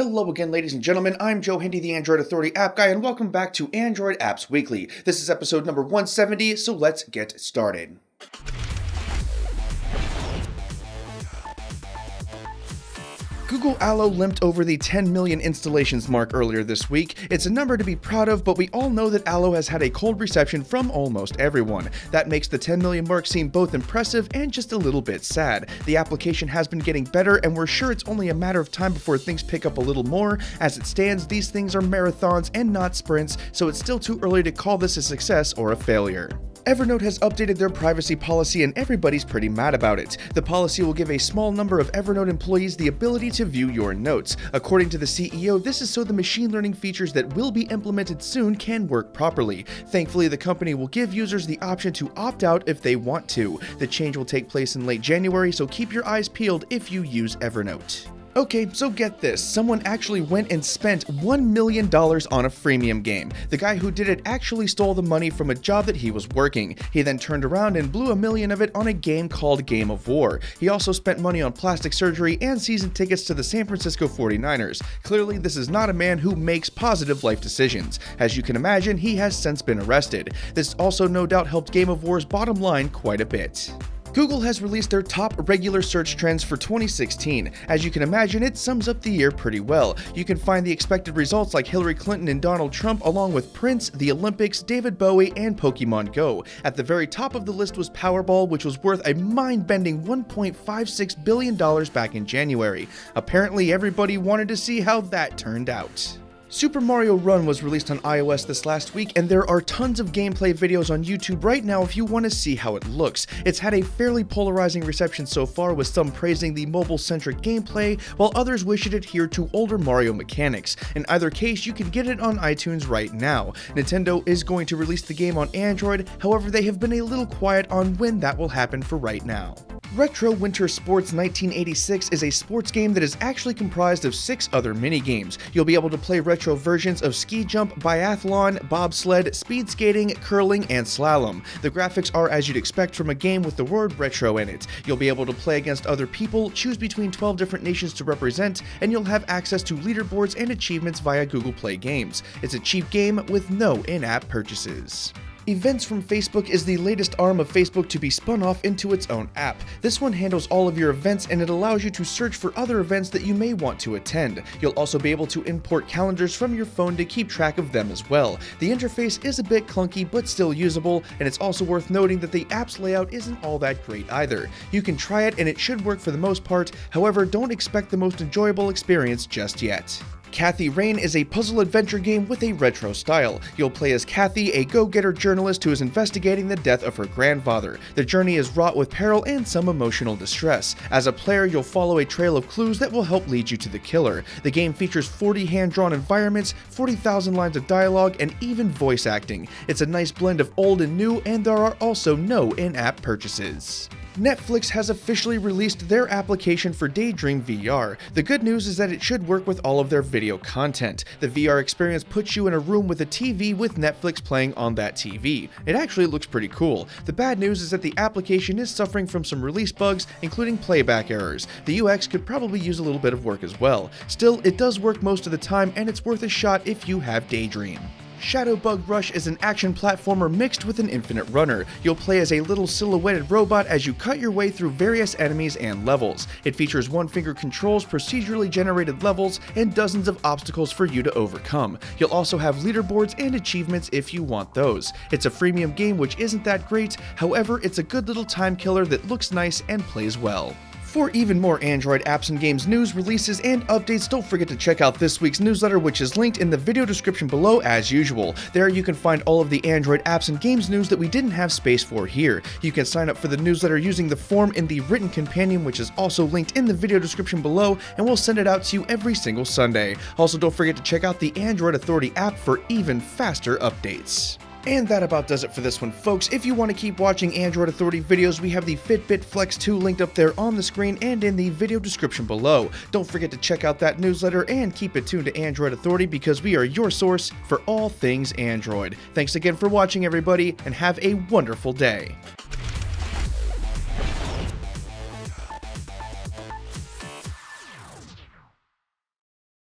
Hello again, ladies and gentlemen. I'm Joe Hindy, the Android Authority App Guy, and welcome back to Android Apps Weekly. This is episode number 170, so let's get started. Google Allo limped over the 10 million installations mark earlier this week. It's a number to be proud of, but we all know that Allo has had a cold reception from almost everyone. That makes the 10 million mark seem both impressive and just a little bit sad. The application has been getting better, and we're sure it's only a matter of time before things pick up a little more. As it stands, these things are marathons and not sprints, so it's still too early to call this a success or a failure. Evernote has updated their privacy policy and everybody's pretty mad about it. The policy will give a small number of Evernote employees the ability to view your notes. According to the CEO, this is so the machine learning features that will be implemented soon can work properly. Thankfully, the company will give users the option to opt out if they want to. The change will take place in late January, so keep your eyes peeled if you use Evernote. Okay, so get this, someone actually went and spent $1 million on a freemium game. The guy who did it actually stole the money from a job that he was working. He then turned around and blew $1 million of it on a game called Game of War. He also spent money on plastic surgery and season tickets to the San Francisco 49ers. Clearly, this is not a man who makes positive life decisions. As you can imagine, he has since been arrested. This also no doubt helped Game of War's bottom line quite a bit. Google has released their top regular search trends for 2016. As you can imagine, it sums up the year pretty well. You can find the expected results like Hillary Clinton and Donald Trump, along with Prince, the Olympics, David Bowie, and Pokemon Go. At the very top of the list was Powerball, which was worth a mind-bending $1.56 billion back in January. Apparently, everybody wanted to see how that turned out. Super Mario Run was released on iOS this last week, and there are tons of gameplay videos on YouTube right now if you want to see how it looks. It's had a fairly polarizing reception so far, with some praising the mobile-centric gameplay, while others wish it adhered to older Mario mechanics. In either case, you can get it on iTunes right now. Nintendo is going to release the game on Android, however they have been a little quiet on when that will happen for right now. Retro Winter Sports 1986 is a sports game that is actually comprised of 6 other mini-games. You'll be able to play retro versions of ski jump, biathlon, bobsled, speed skating, curling, and slalom. The graphics are as you'd expect from a game with the word retro in it. You'll be able to play against other people, choose between 12 different nations to represent, and you'll have access to leaderboards and achievements via Google Play Games. It's a cheap game with no in-app purchases. Events from Facebook is the latest arm of Facebook to be spun off into its own app. This one handles all of your events, and it allows you to search for other events that you may want to attend. You'll also be able to import calendars from your phone to keep track of them as well. The interface is a bit clunky but still usable, and it's also worth noting that the app's layout isn't all that great either. You can try it and it should work for the most part, however don't expect the most enjoyable experience just yet. Kathy Rain is a puzzle adventure game with a retro style. You'll play as Kathy, a go-getter journalist who is investigating the death of her grandfather. The journey is wrought with peril and some emotional distress. As a player, you'll follow a trail of clues that will help lead you to the killer. The game features 40 hand-drawn environments, 40,000 lines of dialogue, and even voice acting. It's a nice blend of old and new, and there are also no in-app purchases. Netflix has officially released their application for Daydream VR. The good news is that it should work with all of their video content. The VR experience puts you in a room with a TV with Netflix playing on that TV. It actually looks pretty cool. The bad news is that the application is suffering from some release bugs, including playback errors. The UX could probably use a little bit of work as well. Still, it does work most of the time, and it's worth a shot if you have Daydream. Shadowbug Rush is an action platformer mixed with an infinite runner. You'll play as a little silhouetted robot as you cut your way through various enemies and levels. It features one-finger controls, procedurally generated levels, and dozens of obstacles for you to overcome. You'll also have leaderboards and achievements if you want those. It's a freemium game which isn't that great, however it's a good little time killer that looks nice and plays well. For even more Android apps and games news, releases, and updates, don't forget to check out this week's newsletter, which is linked in the video description below as usual. There you can find all of the Android apps and games news that we didn't have space for here. You can sign up for the newsletter using the form in the written companion, which is also linked in the video description below, and we'll send it out to you every single Sunday. Also, don't forget to check out the Android Authority app for even faster updates. And that about does it for this one, folks. If you want to keep watching Android Authority videos, we have the Fitbit Flex 2 linked up there on the screen and in the video description below. Don't forget to check out that newsletter and keep it tuned to Android Authority because we are your source for all things Android. Thanks again for watching, everybody, and have a wonderful day.